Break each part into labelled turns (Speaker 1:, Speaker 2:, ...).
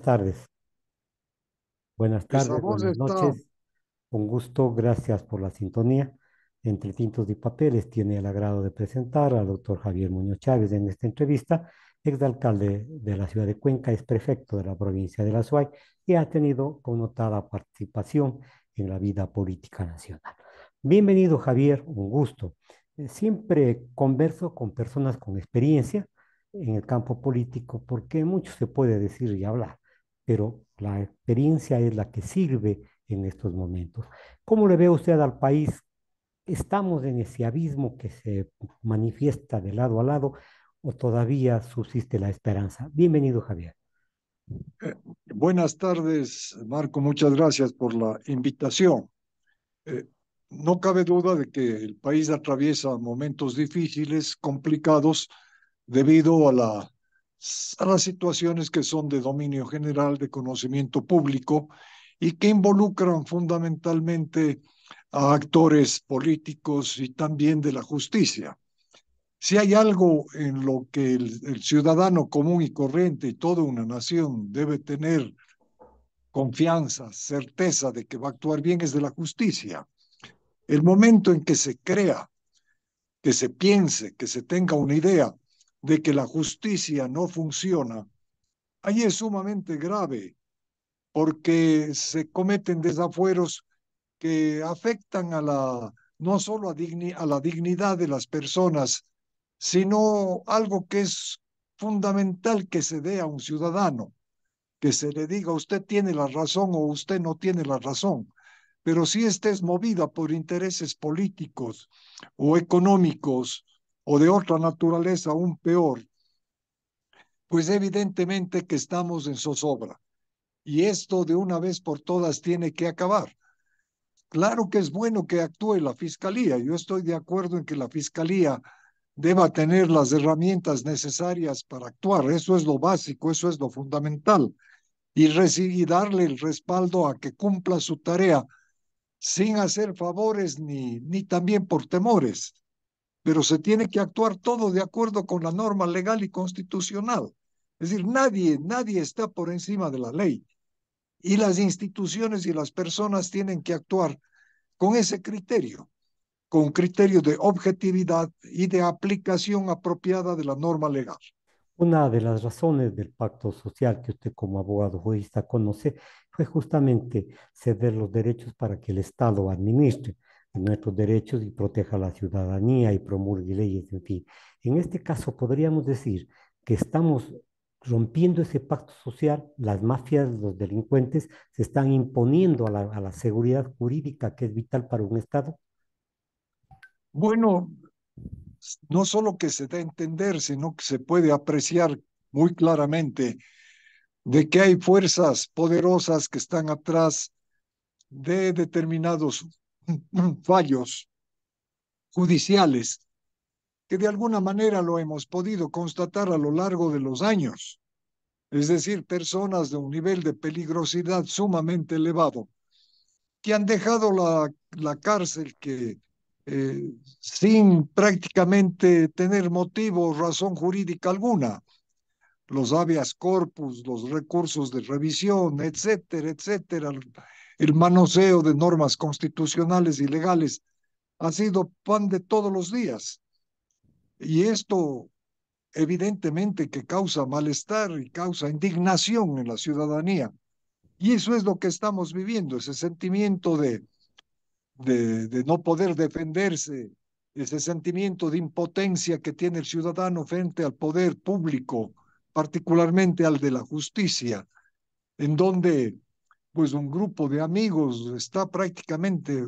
Speaker 1: tardes. Buenas
Speaker 2: Esa
Speaker 1: tardes,
Speaker 2: voz
Speaker 1: buenas
Speaker 2: está,
Speaker 1: noches. Un gusto, gracias por la sintonía. Entre Tintos y Papeles tiene el agrado de presentar al doctor Javier Muñoz Chávez en esta entrevista, exalcalde de la ciudad de Cuenca, es prefecto de la provincia de La Suay y ha tenido connotada participación en la vida política nacional. Bienvenido, Javier, un gusto. Siempre converso con personas con experiencia en el campo político porque mucho se puede decir y hablar, pero la experiencia es la que sirve en estos momentos. ¿Cómo le ve usted al país? ¿Estamos en ese abismo que se manifiesta de lado a lado o todavía subsiste la esperanza? Bienvenido, Javier.
Speaker 2: eh, buenas tardes, Marco, muchas gracias por la invitación. Eh, no cabe duda de que el país atraviesa momentos difíciles, complicados, debido a las situaciones que son de dominio general, de conocimiento público, y que involucran fundamentalmente a actores políticos y también de la justicia. Si hay algo en lo que el ciudadano común y corriente y toda una nación debe tener confianza, certeza de que va a actuar bien, es de la justicia. El momento en que se crea, que se piense, que se tenga una idea de que la justicia no funciona, ahí es sumamente grave porque se cometen desafueros que afectan no solo a la dignidad de las personas, sino algo que es fundamental que se dé a un ciudadano, que se le diga usted tiene la razón o usted no tiene la razón. Pero si esta es movida por intereses políticos o económicos o de otra naturaleza aún peor, pues evidentemente que estamos en zozobra. Y esto de una vez por todas tiene que acabar. Claro que es bueno que actúe la fiscalía. Yo estoy de acuerdo en que la fiscalía deba tener las herramientas necesarias para actuar. Eso es lo básico, eso es lo fundamental. Y darle el respaldo a que cumpla su tarea sin hacer favores ni también por temores. Pero se tiene que actuar todo de acuerdo con la norma legal y constitucional. Es decir, nadie está por encima de la ley. Y las instituciones y las personas tienen que actuar con ese criterio, con criterio de objetividad y de aplicación apropiada de la norma legal.
Speaker 1: Una de las razones del pacto social que usted como abogado jurista conoce fue justamente ceder los derechos para que el Estado administre nuestros derechos y proteja a la ciudadanía y promulgue leyes, en fin. En este caso podríamos decir que estamos rompiendo ese pacto social, las mafias, los delincuentes se están imponiendo a la seguridad jurídica que es vital para un Estado.
Speaker 2: Bueno, no solo que se da a entender, sino que se puede apreciar muy claramente de que hay fuerzas poderosas que están atrás de determinados fallos judiciales, que de alguna manera lo hemos podido constatar a lo largo de los años. Es decir, personas de un nivel de peligrosidad sumamente elevado, que han dejado la cárcel sin prácticamente tener motivo o razón jurídica alguna, los habeas corpus, los recursos de revisión, etcétera, etcétera, el manoseo de normas constitucionales y legales ha sido pan de todos los días. Y esto evidentemente que causa malestar y causa indignación en la ciudadanía. Y eso es lo que estamos viviendo, ese sentimiento de no poder defenderse, ese sentimiento de impotencia que tiene el ciudadano frente al poder público, particularmente al de la justicia, en donde pues un grupo de amigos está prácticamente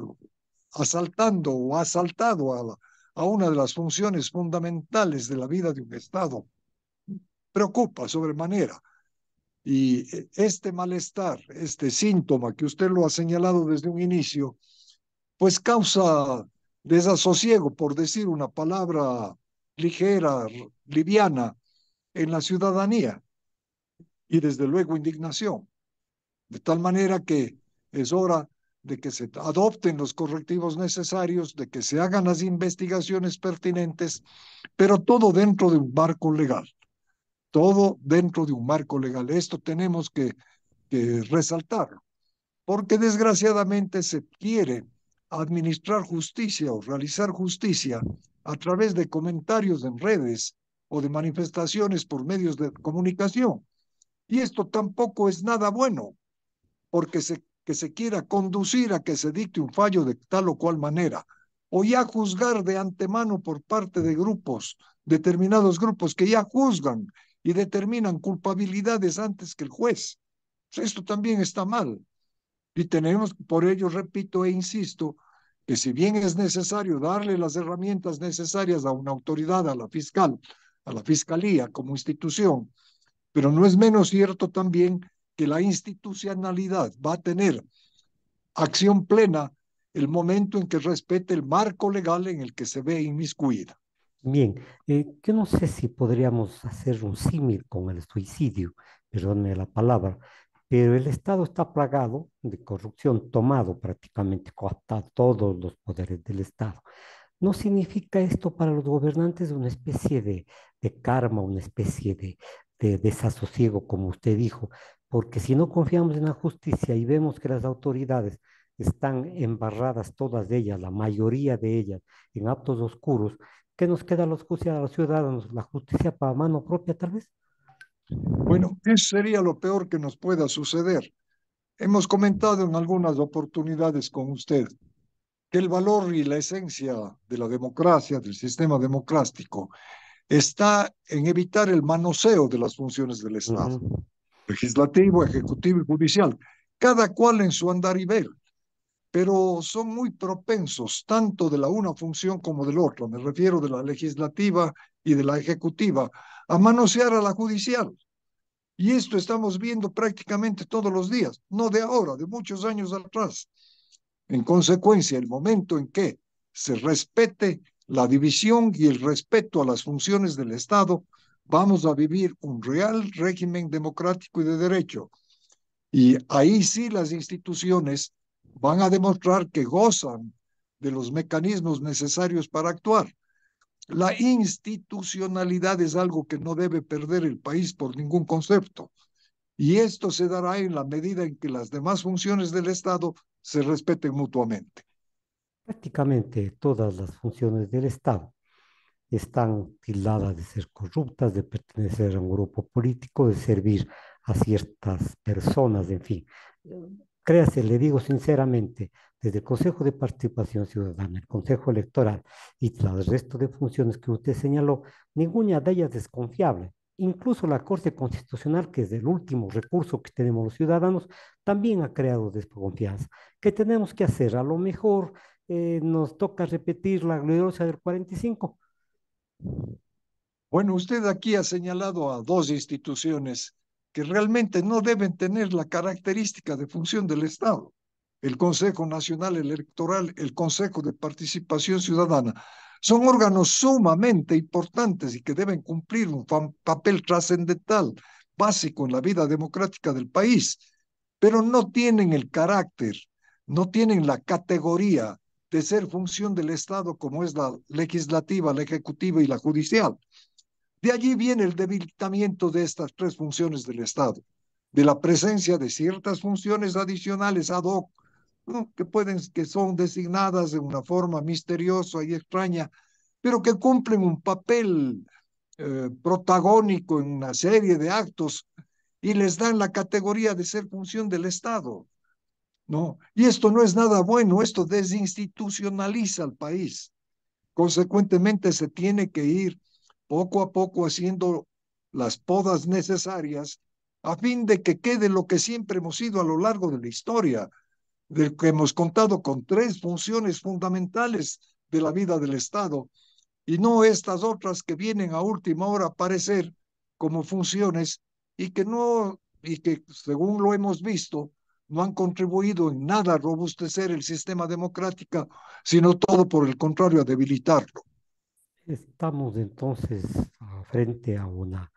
Speaker 2: asaltando o ha asaltado a una de las funciones fundamentales de la vida de un Estado. Preocupa sobremanera. Y este malestar, este síntoma que usted lo ha señalado desde un inicio, pues causa desasosiego, por decir una palabra ligera, liviana, en la ciudadanía y desde luego indignación. De tal manera que es hora de que se adopten los correctivos necesarios, de que se hagan las investigaciones pertinentes, pero todo dentro de un marco legal. todo dentro de un marco legal. Esto tenemos que resaltarlo, porque desgraciadamente se quiere administrar justicia o realizar justicia a través de comentarios en redes o de manifestaciones por medios de comunicación. Y esto tampoco es nada bueno, porque que se quiera conducir a que se dicte un fallo de tal o cual manera, o ya juzgar de antemano por parte de grupos, determinados grupos que ya juzgan y determinan culpabilidades antes que el juez. Pues esto también está mal. Y tenemos, por ello, repito e insisto, que si bien es necesario darle las herramientas necesarias a una autoridad, a la fiscal, a la fiscalía como institución, pero no es menos cierto también que la institucionalidad va a tener acción plena el momento en que respete el marco legal en el que se ve inmiscuida.
Speaker 1: Bien, yo no sé si podríamos hacer un símil con el suicidio, perdónme la palabra, pero el Estado está plagado de corrupción, tomado prácticamente, cooptado todos los poderes del Estado. ¿No significa esto para los gobernantes una especie de karma, una especie de desasosiego, como usted dijo? Porque si no confiamos en la justicia y vemos que las autoridades están embarradas, todas ellas, la mayoría de ellas, en actos oscuros, ¿qué nos queda a los ciudadanos? ¿La justicia para mano propia, tal vez?
Speaker 2: Bueno, eso sería lo peor que nos pueda suceder. Hemos comentado en algunas oportunidades con usted que el valor y la esencia de la democracia, del sistema democrático, está en evitar el manoseo de las funciones del Estado,
Speaker 1: Ujú.
Speaker 2: legislativo, ejecutivo y judicial, cada cual en su andar y ver, pero son muy propensos tanto de la una función como del otro, me refiero de la legislativa y de la ejecutiva, a manosear a la judicial. Y esto estamos viendo prácticamente todos los días, no de ahora, de muchos años atrás. En consecuencia, el momento en que se respete la división y el respeto a las funciones del Estado, vamos a vivir un real régimen democrático y de derecho. Y ahí sí las instituciones van a demostrar que gozan de los mecanismos necesarios para actuar. La institucionalidad es algo que no debe perder el país por ningún concepto. Y esto se dará en la medida en que las demás funciones del Estado se respeten mutuamente.
Speaker 1: Prácticamente todas las funciones del Estado están tildadas de ser corruptas, de pertenecer a un grupo político, de servir a ciertas personas, en fin. Créase, le digo sinceramente, desde el Consejo de Participación Ciudadana, el Consejo Electoral y el resto de funciones que usted señaló, ninguna de ellas es confiable. Incluso la Corte Constitucional, que es el último recurso que tenemos los ciudadanos, también ha creado desconfianza. ¿Qué tenemos que hacer? A lo mejor nos toca repetir la gloriosa del 45.
Speaker 2: Bueno, usted aquí ha señalado a dos instituciones que realmente no deben tener la característica de función del Estado. El Consejo Nacional Electoral, el Consejo de Participación Ciudadana, son órganos sumamente importantes y que deben cumplir un papel trascendental, básico en la vida democrática del país, pero no tienen el carácter, no tienen la categoría de ser función del Estado como es la legislativa, la ejecutiva y la judicial. De allí viene el debilitamiento de estas tres funciones del Estado, de la presencia de ciertas funciones adicionales ad hoc, ¿no? Que son designadas de una forma misteriosa y extraña, pero que cumplen un papel protagónico en una serie de actos y les dan la categoría de ser función del Estado, ¿no? Y esto no es nada bueno, esto desinstitucionaliza al país. Consecuentemente, se tiene que ir poco a poco haciendo las podas necesarias a fin de que quede lo que siempre hemos sido a lo largo de la historia, del que hemos contado con tres funciones fundamentales de la vida del Estado y no estas otras que vienen a última hora a aparecer como funciones y que no, y que según lo hemos visto, no han contribuido en nada a robustecer el sistema democrático, sino todo por el contrario, a debilitarlo.
Speaker 1: Estamos entonces frente a una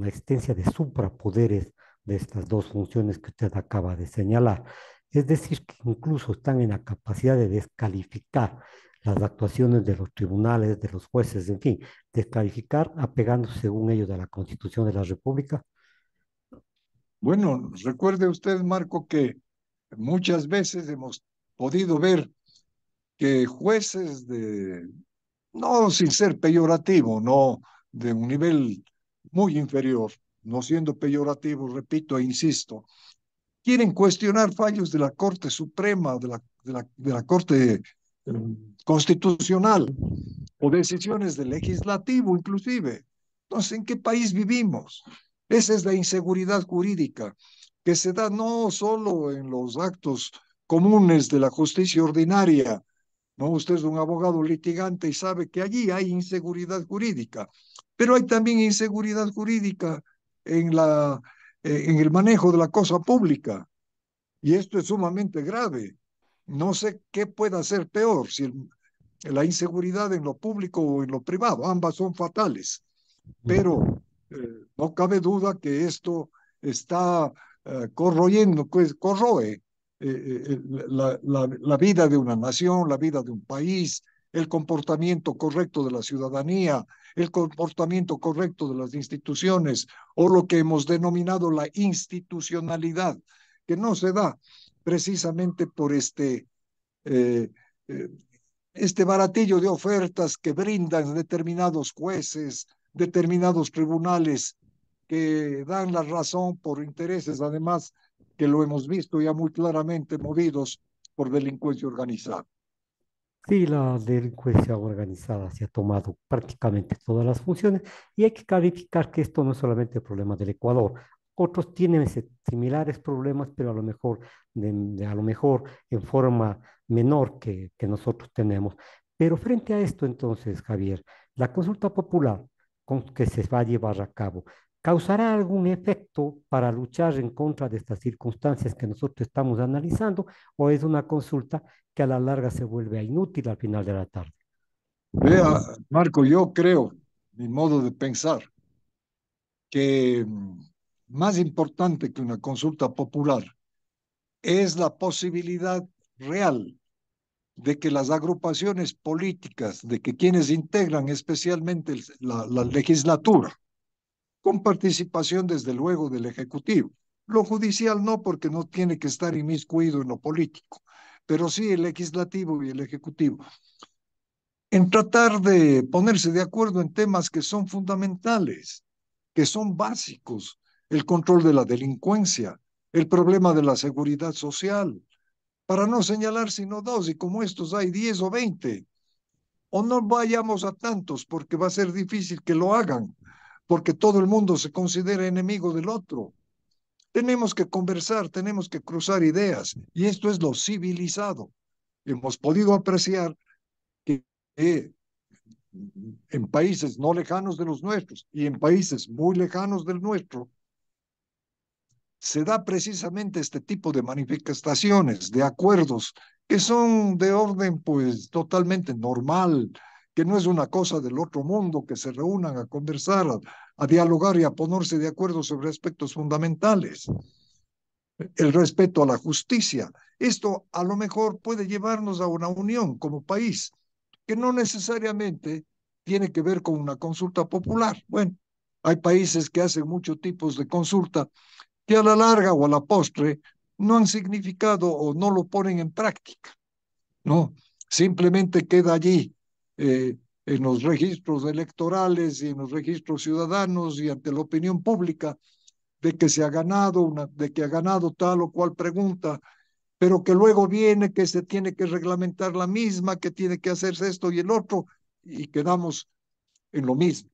Speaker 1: existencia de suprapoderes de estas dos funciones que usted acaba de señalar. Es decir, que incluso están en la capacidad de descalificar las actuaciones de los tribunales, de los jueces, en fin, descalificar apegándose según ellos a la Constitución de la República.
Speaker 2: Bueno, recuerde usted, Marco, que muchas veces hemos podido ver que jueces no sin ser peyorativo, no de un nivel muy inferior, no siendo peyorativo, repito e insisto, quieren cuestionar fallos de la Corte Suprema, de la Corte Constitucional o decisiones del legislativo inclusive. Entonces, ¿en qué país vivimos? Esa es la inseguridad jurídica que se da no solo en los actos comunes de la justicia ordinaria, ¿no? Usted es un abogado litigante y sabe que allí hay inseguridad jurídica, pero hay también inseguridad jurídica en el manejo de la cosa pública. Y esto es sumamente grave. No sé qué pueda ser peor, si la inseguridad en lo público o en lo privado. Ambas son fatales, pero eh, no cabe duda que esto está corroyendo, pues corroe la vida de una nación, la vida de un país, el comportamiento correcto de la ciudadanía, el comportamiento correcto de las instituciones, o lo que hemos denominado la institucionalidad, que no se da precisamente por eh, eh, este baratillo de ofertas que brindan determinados jueces, determinados tribunales, que dan la razón por intereses, además, que lo hemos visto ya muy claramente, movidos por delincuencia organizada.
Speaker 1: Sí, la delincuencia organizada se ha tomado prácticamente todas las funciones y hay que clarificar que esto no es solamente el problema del Ecuador. Otros tienen similares problemas, pero a lo mejor, a lo mejor en forma menor que nosotros tenemos. Pero frente a esto, entonces, Javier, la consulta popular que se va a llevar a cabo, ¿causará algún efecto para luchar en contra de estas circunstancias que nosotros estamos analizando o es una consulta que a la larga se vuelve inútil al final de la tarde?
Speaker 2: Vea, Marco, yo creo, mi modo de pensar, que más importante que una consulta popular es la posibilidad real de que las agrupaciones políticas, de que quienes integran especialmente la legislatura, con participación desde luego del Ejecutivo. Lo judicial no, porque no tiene que estar inmiscuido en lo político, pero sí el legislativo y el Ejecutivo, en tratar de ponerse de acuerdo en temas que son fundamentales, que son básicos: el control de la delincuencia, el problema de la seguridad social, para no señalar sino dos, y como estos hay 10 o 20, o no vayamos a tantos, porque va a ser difícil que lo hagan, porque todo el mundo se considera enemigo del otro. Tenemos que conversar, tenemos que cruzar ideas, y esto es lo civilizado. Hemos podido apreciar que en países no lejanos de los nuestros y en países muy lejanos del nuestro, se da precisamente este tipo de manifestaciones, de acuerdos, que son de orden pues totalmente normal, que no es una cosa del otro mundo, que se reúnan a conversar, a dialogar y a ponerse de acuerdo sobre aspectos fundamentales. El respeto a la justicia. Esto a lo mejor puede llevarnos a una unión como país, que no necesariamente tiene que ver con una consulta popular. Bueno, hay países que hacen muchos tipos de consulta que a la larga o a la postre no han significado o no lo ponen en práctica, ¿no? Simplemente queda allí en los registros electorales y en los registros ciudadanos y ante la opinión pública, de que se ha ganado de que ha ganado tal o cual pregunta, pero que luego viene que se tiene que reglamentar la misma, que tiene que hacerse esto y el otro, y quedamos en lo mismo.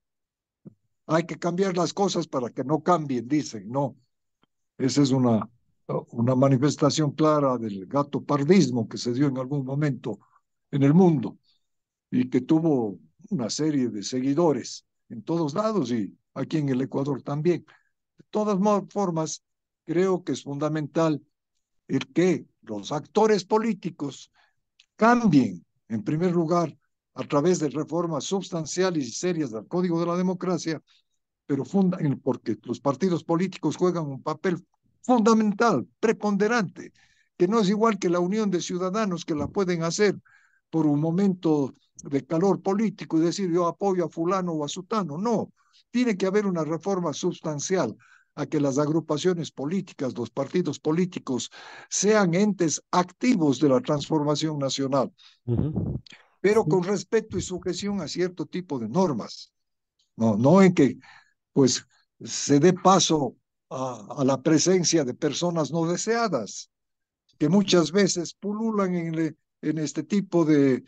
Speaker 2: Hay que cambiar las cosas para que no cambien, dicen. No, esa es una manifestación clara del gato pardismo que se dio en algún momento en el mundo y que tuvo una serie de seguidores en todos lados y aquí en el Ecuador también. De todas formas, creo que es fundamental el que los actores políticos cambien, en primer lugar, a través de reformas sustanciales y serias del Código de la Democracia, pero porque los partidos políticos juegan un papel fundamental, preponderante, que no es igual que la unión de ciudadanos que la pueden hacer por un momento de calor político y decir yo apoyo a fulano o a sutano. No, tiene que haber una reforma sustancial a que las agrupaciones políticas, los partidos políticos, sean entes activos de la transformación nacional,
Speaker 1: Ujú.
Speaker 2: pero
Speaker 1: Sí.
Speaker 2: con respeto y sujeción a cierto tipo de normas. No, no en que pues se dé paso a la presencia de personas no deseadas, que muchas veces pululan en este tipo de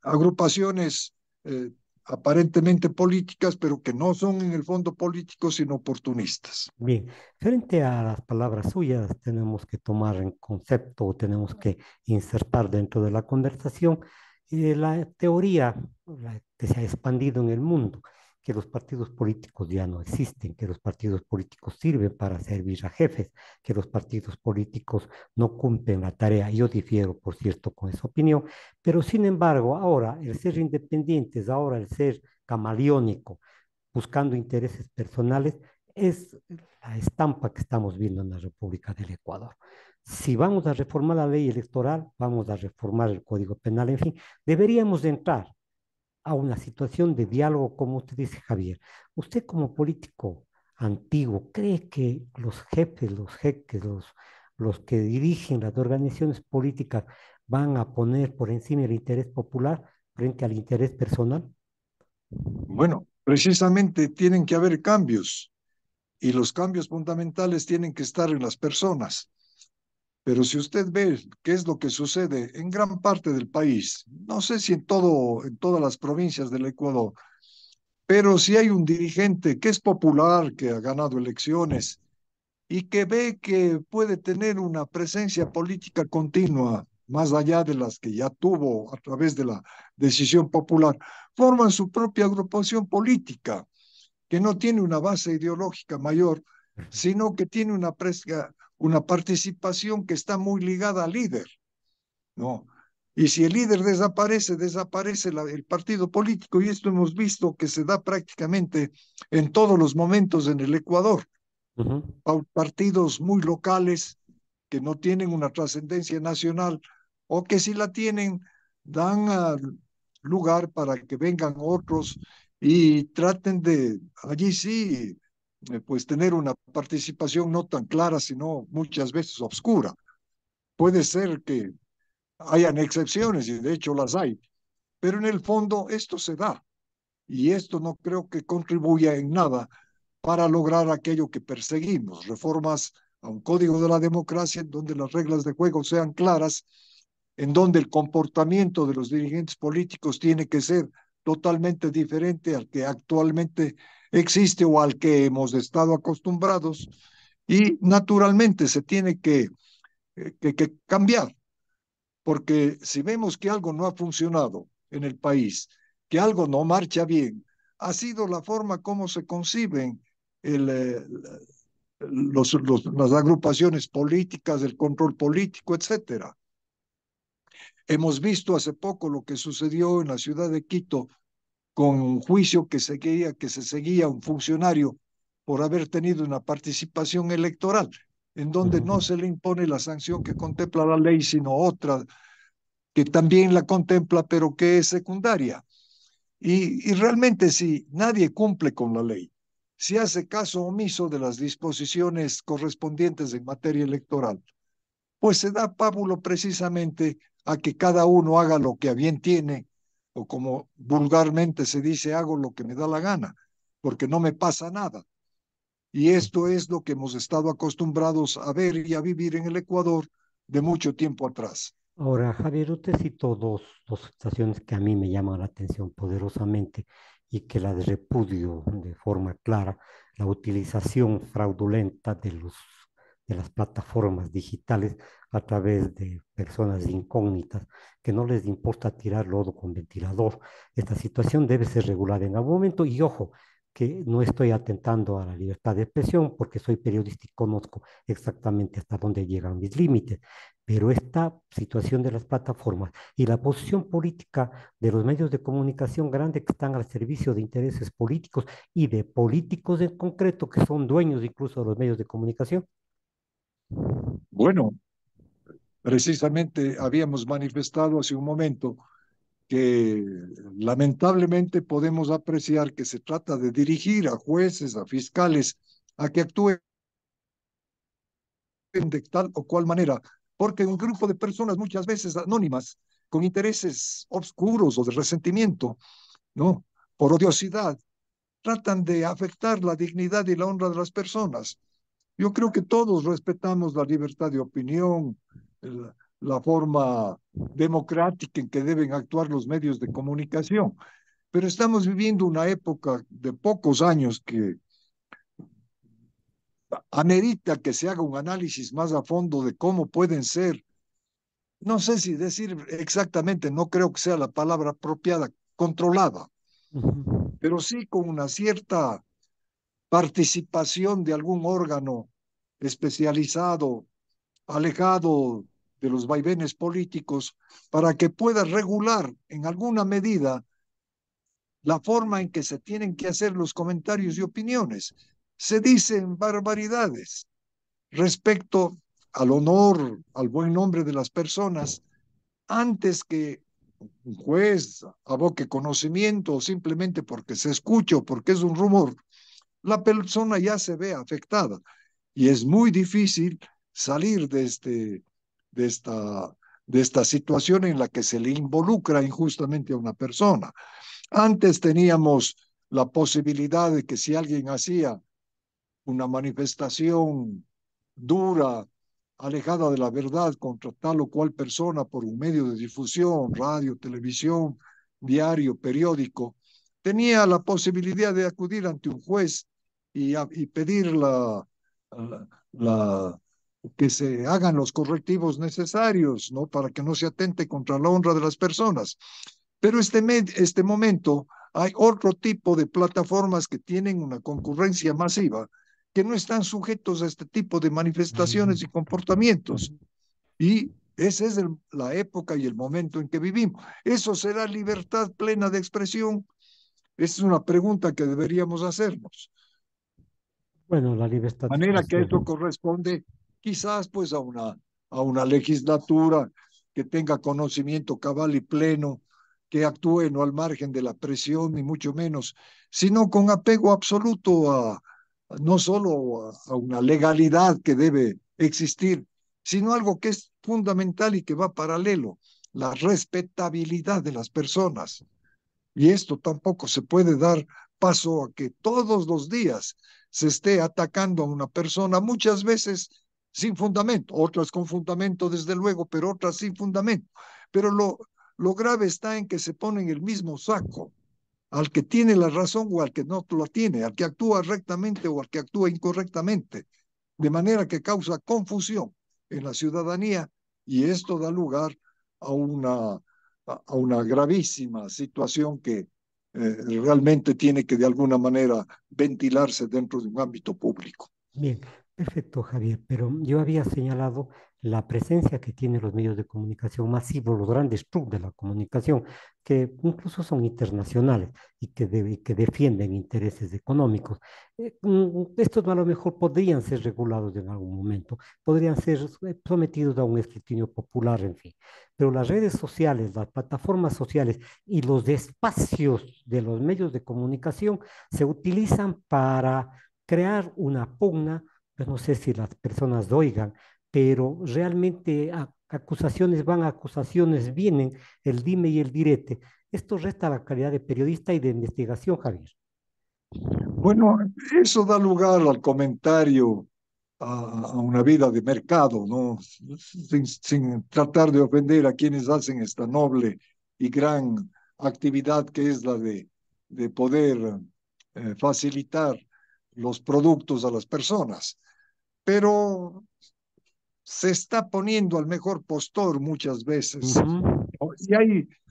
Speaker 2: agrupaciones eh, aparentemente políticas, pero que no son en el fondo políticos, sino oportunistas.
Speaker 1: Bien, frente a las palabras suyas, tenemos que tomar en concepto o tenemos que insertar dentro de la conversación la teoría que se ha expandido en el mundo, que los partidos políticos ya no existen, que los partidos políticos sirven para servir a jefes, que los partidos políticos no cumplen la tarea. Yo difiero, por cierto, con esa opinión, pero sin embargo, ahora el ser independientes, ahora el ser camaleónico, buscando intereses personales, es la estampa que estamos viendo en la República del Ecuador. Si vamos a reformar la ley electoral, vamos a reformar el Código Penal, en fin, deberíamos de entrar a una situación de diálogo, como usted dice, Javier. Usted como político antiguo, ¿cree que los jefes, los jeques, los que dirigen las organizaciones políticas van a poner por encima el interés popular frente al interés personal?
Speaker 2: Bueno, precisamente tienen que haber cambios y los cambios fundamentales tienen que estar en las personas. Pero si usted ve qué es lo que sucede en gran parte del país, no sé si en todas las provincias del Ecuador, pero si hay un dirigente que es popular, que ha ganado elecciones y que ve que puede tener una presencia política continua, más allá de las que ya tuvo a través de la decisión popular, forman su propia agrupación política que no tiene una base ideológica mayor, sino que tiene una participación que está muy ligada al líder, ¿no? Y si el líder desaparece, desaparece el partido político, y esto hemos visto que se da prácticamente en todos los momentos en el Ecuador.
Speaker 1: Ujú.
Speaker 2: Partidos muy locales que no tienen una trascendencia nacional o que si la tienen, dan lugar para que vengan otros y traten de, allí sí, pues tener una participación no tan clara, sino muchas veces oscura. Puede ser que hayan excepciones y de hecho las hay, pero en el fondo esto se da y esto no creo que contribuya en nada para lograr aquello que perseguimos, reformas a un código de la democracia en donde las reglas de juego sean claras, en donde el comportamiento de los dirigentes políticos tiene que ser totalmente diferente al que actualmente existe o al que hemos estado acostumbrados y naturalmente se tiene que cambiar, porque si vemos que algo no ha funcionado en el país, que algo no marcha bien, ha sido la forma como se conciben el, las agrupaciones políticas, el control político, etcétera. Hemos visto hace poco lo que sucedió en la ciudad de Quito con un juicio que se seguía un funcionario por haber tenido una participación electoral, en donde no
Speaker 1: Ujú.
Speaker 2: se le impone la sanción que contempla la ley, sino otra que también la contempla, pero que es secundaria. Y realmente si nadie cumple con la ley, si hace caso omiso de las disposiciones correspondientes en materia electoral, pues se da pábulo precisamente a que cada uno haga lo que a bien tiene, o como vulgarmente se dice, hago lo que me da la gana, porque no me pasa nada. Y esto es lo que hemos estado acostumbrados a ver y a vivir en el Ecuador de mucho tiempo atrás.
Speaker 1: Ahora, Javier, usted citó dos situaciones que a mí me llaman la atención poderosamente y que las repudio de forma clara: la utilización fraudulenta de las plataformas digitales a través de personas incógnitas que no les importa tirar lodo con ventilador. Esta situación debe ser regulada en algún momento y ojo, que no estoy atentando a la libertad de expresión porque soy periodista y conozco exactamente hasta dónde llegan mis límites, pero esta situación de las plataformas y la posición política de los medios de comunicación grandes que están al servicio de intereses políticos y de políticos en concreto que son dueños incluso de los medios de comunicación.
Speaker 2: Bueno, Precisamente habíamos manifestado hace un momento que lamentablemente podemos apreciar que se trata de dirigir a jueces, a fiscales, a que actúen de tal o cual manera, porque un grupo de personas muchas veces anónimas, con intereses obscuros o de resentimiento, ¿no? Por odiosidad, tratan de afectar la dignidad y la honra de las personas. Yo creo que todos respetamos la libertad de opinión, la forma democrática en que deben actuar los medios de comunicación, pero estamos viviendo una época de pocos años que amerita que se haga un análisis más a fondo de cómo pueden ser, no sé si decir exactamente, no creo que sea la palabra apropiada, controlada,
Speaker 1: Ujú.
Speaker 2: pero sí con una cierta participación de algún órgano especializado, alejado de los vaivenes políticos, para que pueda regular en alguna medida la forma en que se tienen que hacer los comentarios y opiniones. Se dicen barbaridades respecto al honor, al buen nombre de las personas, antes que un juez aboque conocimiento o simplemente porque se escucha o porque es un rumor, la persona ya se ve afectada y es muy difícil salir de, esta, de esta situación en la que se le involucra injustamente a una persona. Antes teníamos la posibilidad de que si alguien hacía una manifestación dura, alejada de la verdad contra tal o cual persona por un medio de difusión, radio, televisión, diario, periódico, tenía la posibilidad de acudir ante un juez y pedir la, que se hagan los correctivos necesarios, ¿no? Para que no se atente contra la honra de las personas. Pero este momento hay otro tipo de plataformas que tienen una concurrencia masiva que no están sujetos a este tipo de manifestaciones y comportamientos.
Speaker 1: Ujú.
Speaker 2: Y esa es la época y el momento en que vivimos. ¿Eso será libertad plena de expresión? Esa es una pregunta que deberíamos hacernos.
Speaker 1: Bueno, la
Speaker 2: De
Speaker 1: libertad de
Speaker 2: manera que eso
Speaker 1: expresión.
Speaker 2: corresponde quizás pues a una legislatura que tenga conocimiento cabal y pleno, que actúe no al margen de la presión, ni mucho menos, sino con apego absoluto no solo a una legalidad que debe existir, sino algo que es fundamental y que va paralelo, la respetabilidad de las personas. Y esto tampoco se puede dar paso a que todos los días se esté atacando a una persona, muchas veces sin fundamento, otras con fundamento desde luego, pero otras sin fundamento. Pero lo grave está en que se pone en el mismo saco al que tiene la razón o al que no la tiene, al que actúa rectamente o al que actúa incorrectamente, de manera que causa confusión en la ciudadanía y esto da lugar a una gravísima situación que realmente tiene que de alguna manera ventilarse dentro de un ámbito público.
Speaker 1: Bien, perfecto, Javier, pero yo había señalado la presencia que tienen los medios de comunicación masivos, los grandes clubes de la comunicación, que incluso son internacionales y que defienden intereses económicos. Estos a lo mejor podrían ser regulados en algún momento, podrían ser sometidos a un escrutinio popular, en fin. Pero las redes sociales, las plataformas sociales y los espacios de los medios de comunicación se utilizan para crear una pugna, pues no sé si las personas lo oigan, pero realmente acusaciones van, acusaciones vienen, el dime y el direte. Esto resta la calidad de periodista y de investigación, Javier.
Speaker 2: Bueno, eso da lugar al comentario a una vida de mercado, ¿no? Sin tratar de ofender a quienes hacen esta noble y gran actividad que es la de poder facilitar los productos a las personas. Pero se está poniendo al mejor postor muchas veces.
Speaker 1: Ujú.
Speaker 2: Y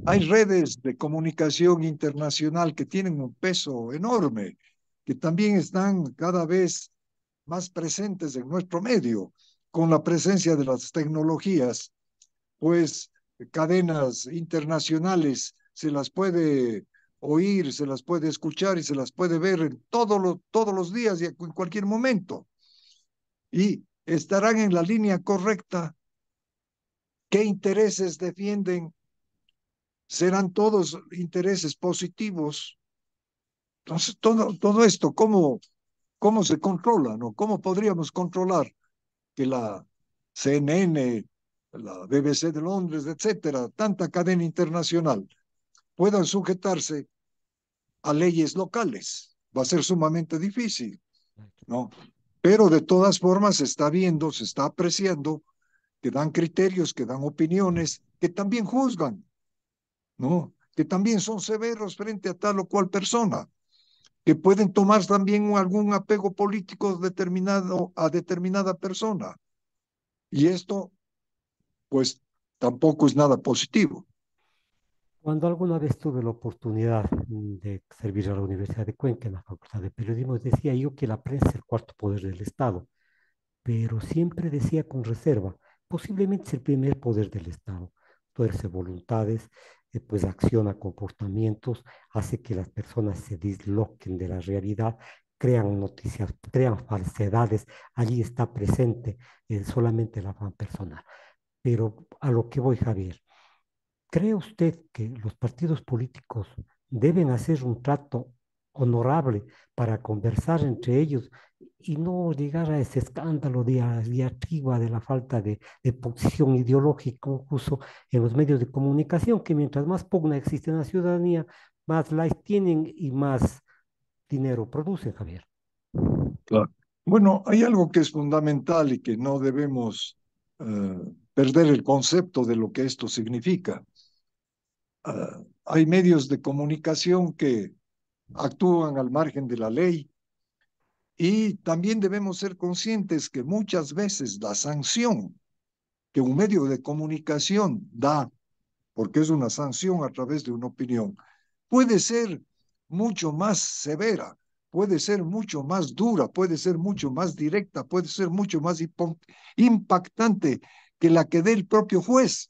Speaker 2: hay redes de comunicación internacional que tienen un peso enorme, que también están cada vez más presentes en nuestro medio, con la presencia de las tecnologías, pues cadenas internacionales se las puede oír, se las puede escuchar y se las puede ver todos los días y en cualquier momento. Y estarán en la línea correcta qué intereses defienden, serán todos intereses positivos. Entonces, todo esto, ¿cómo se controla, no? ¿Cómo podríamos controlar que la CNN, la BBC de Londres, etcétera, tanta cadena internacional, puedan sujetarse a leyes locales? Va a ser sumamente difícil, ¿no? Pero de todas formas se está viendo, se está apreciando que dan criterios, que dan opiniones, que también juzgan, ¿no? Que también son severos frente a tal o cual persona, que pueden tomar también algún apego político determinado a determinada persona. Y esto, pues, tampoco es nada positivo.
Speaker 1: Cuando alguna vez tuve la oportunidad de servir a la Universidad de Cuenca en la Facultad de Periodismo, decía yo que la prensa es el cuarto poder del Estado, pero siempre decía con reserva, posiblemente es el primer poder del Estado. Tuerce voluntades, pues acciona comportamientos, hace que las personas se disloquen de la realidad, crean noticias, crean falsedades, allí está presente solamente el afán personal. Pero a lo que voy, Javier, ¿cree usted que los partidos políticos deben hacer un trato honorable para conversar entre ellos y no llegar a ese escándalo de diatriba de la falta de posición ideológica incluso en los medios de comunicación, que mientras más pugna existe en la ciudadanía, más likes tienen y más dinero producen, Javier?
Speaker 2: Claro. Bueno, hay algo que es fundamental y que no debemos perder el concepto de lo que esto significa. Hay medios de comunicación que actúan al margen de la ley y también debemos ser conscientes que muchas veces la sanción que un medio de comunicación da, porque es una sanción a través de una opinión, puede ser mucho más severa, puede ser mucho más dura, puede ser mucho más directa, puede ser mucho más impactante que la que dé el propio juez.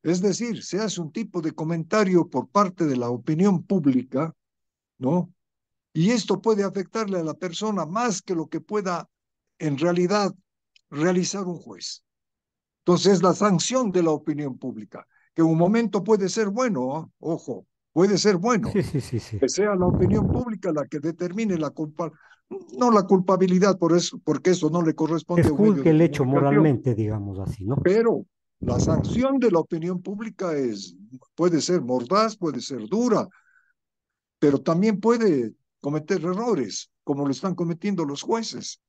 Speaker 2: Es decir, se hace un tipo de comentario por parte de la opinión pública, ¿no? Y esto puede afectarle a la persona más que lo que pueda en realidad realizar un juez. Entonces, la sanción de la opinión pública, que en un momento puede ser bueno, ¿eh? Ojo, puede ser bueno,
Speaker 1: Sí, sí, sí, sí.
Speaker 2: que sea la opinión pública la que determine la culpa, no la culpabilidad por eso, porque eso no le
Speaker 1: Que
Speaker 2: corresponde a un medio
Speaker 1: juzgue
Speaker 2: de
Speaker 1: el hecho
Speaker 2: comunicación,
Speaker 1: moralmente, digamos así, ¿no?
Speaker 2: pero la sanción de la opinión pública puede ser mordaz, puede ser dura, pero también puede cometer errores, como lo están cometiendo los jueces.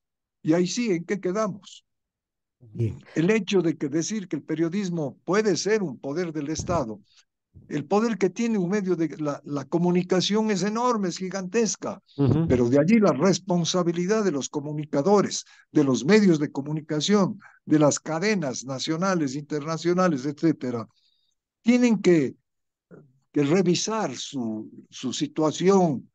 Speaker 2: Y ahí sí, ¿en qué quedamos?
Speaker 1: Bien.
Speaker 2: El hecho de que decir que el periodismo puede ser un poder del Estado, el poder que tiene un medio de la comunicación es enorme, es gigantesca,
Speaker 1: Ujú.
Speaker 2: pero de allí la responsabilidad de los comunicadores, de los medios de comunicación, de las cadenas nacionales, internacionales, etcétera, tienen que revisar su situación,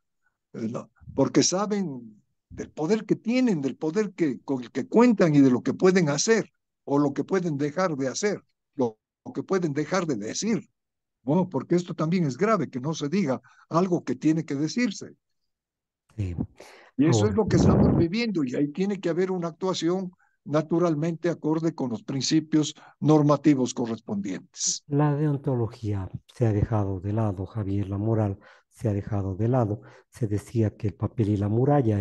Speaker 2: ¿no? Porque saben del poder que tienen, del poder con el que cuentan y de lo que pueden hacer o lo que pueden dejar de hacer, lo que pueden dejar de decir. Bueno, porque esto también es grave, que no se diga algo que tiene que decirse.
Speaker 1: Sí.
Speaker 2: Y eso es
Speaker 1: Ahora,
Speaker 2: lo que estamos viviendo y ahí tiene que haber una actuación naturalmente acorde con los principios normativos correspondientes.
Speaker 1: la deontología se ha dejado de lado, Javier, la moral se ha dejado de lado. Se decía que el papel y la muralla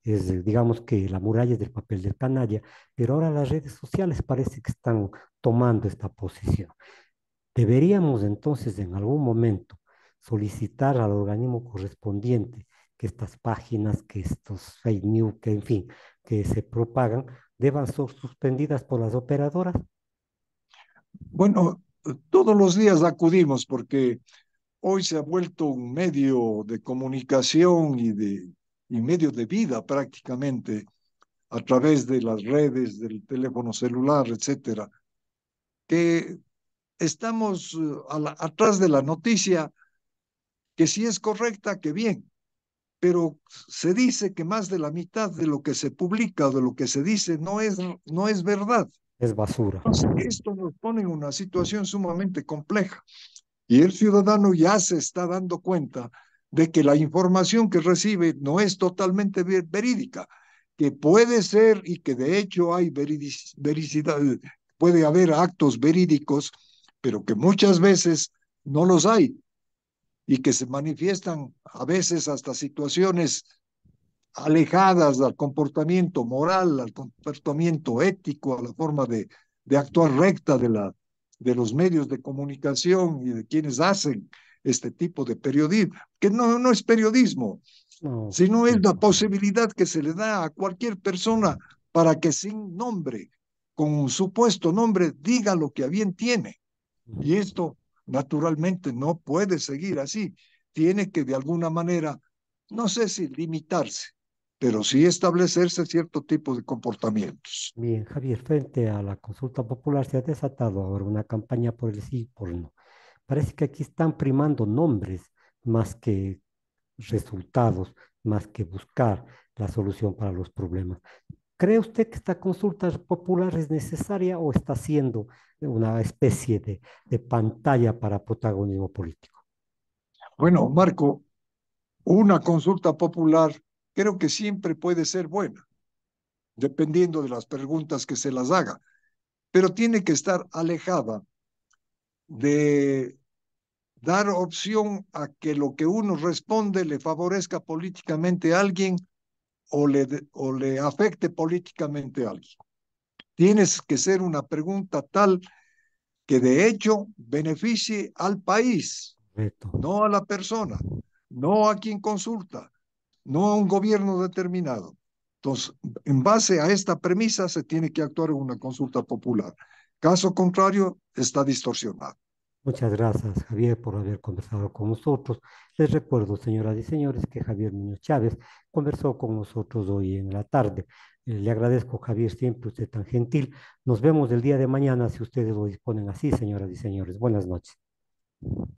Speaker 1: digamos que la muralla es del papel del canalla, pero ahora las redes sociales parece que están tomando esta posición. Deberíamos entonces en algún momento solicitar al organismo correspondiente que estas páginas, que estos fake news, que en fin, que se propagan, deban ser suspendidas por las operadoras.
Speaker 2: Bueno, todos los días acudimos porque hoy se ha vuelto un medio de comunicación y medio de vida prácticamente a través de las redes, del teléfono celular, etcétera, que estamos atrás de la noticia que si es correcta, que bien, pero se dice que más de la mitad de lo que se publica o de lo que se dice no es verdad.
Speaker 1: Es basura.
Speaker 2: Entonces, esto nos pone en una situación sumamente compleja y el ciudadano ya se está dando cuenta de que la información que recibe no es totalmente verídica, que puede ser y que de hecho hay vericidad, puede haber actos verídicos, pero que muchas veces no los hay y que se manifiestan a veces hasta situaciones alejadas al comportamiento moral, al comportamiento ético, a la forma de actuar recta de los medios de comunicación y de quienes hacen este tipo de periodismo, que no es periodismo,
Speaker 1: No,
Speaker 2: sino es la
Speaker 1: cierto.
Speaker 2: posibilidad que se le da a cualquier persona para que sin nombre, con un supuesto nombre, diga lo que a bien tiene.
Speaker 1: Ujú.
Speaker 2: Y esto naturalmente no puede seguir así. Tiene que de alguna manera, no sé si limitarse, pero sí establecerse cierto tipo de comportamientos.
Speaker 1: Bien, Javier, frente a la consulta popular se ha desatado ahora una campaña por el sí y por el no. Parece que aquí están primando nombres más que resultados, más que buscar la solución para los problemas. ¿Cree usted que esta consulta popular es necesaria o está siendo una especie de pantalla para protagonismo político?
Speaker 2: Bueno, Marco, una consulta popular creo que siempre puede ser buena, dependiendo de las preguntas que se las haga, pero tiene que estar alejada de dar opción a que lo que uno responde le favorezca políticamente a alguien o le afecte políticamente a alguien. Tienes que ser una pregunta tal que de hecho beneficie al país,
Speaker 1: Correcto.
Speaker 2: no a la persona, no a quien consulta, no a un gobierno determinado. Entonces, en base a esta premisa se tiene que actuar en una consulta popular. Caso contrario, está distorsionado.
Speaker 1: Muchas gracias, Javier, por haber conversado con nosotros. Les recuerdo, señoras y señores, que Javier Muñoz Chávez conversó con nosotros hoy en la tarde. Le agradezco, Javier, siempre usted tan gentil. Nos vemos el día de mañana, si ustedes lo disponen así, señoras y señores. Buenas noches.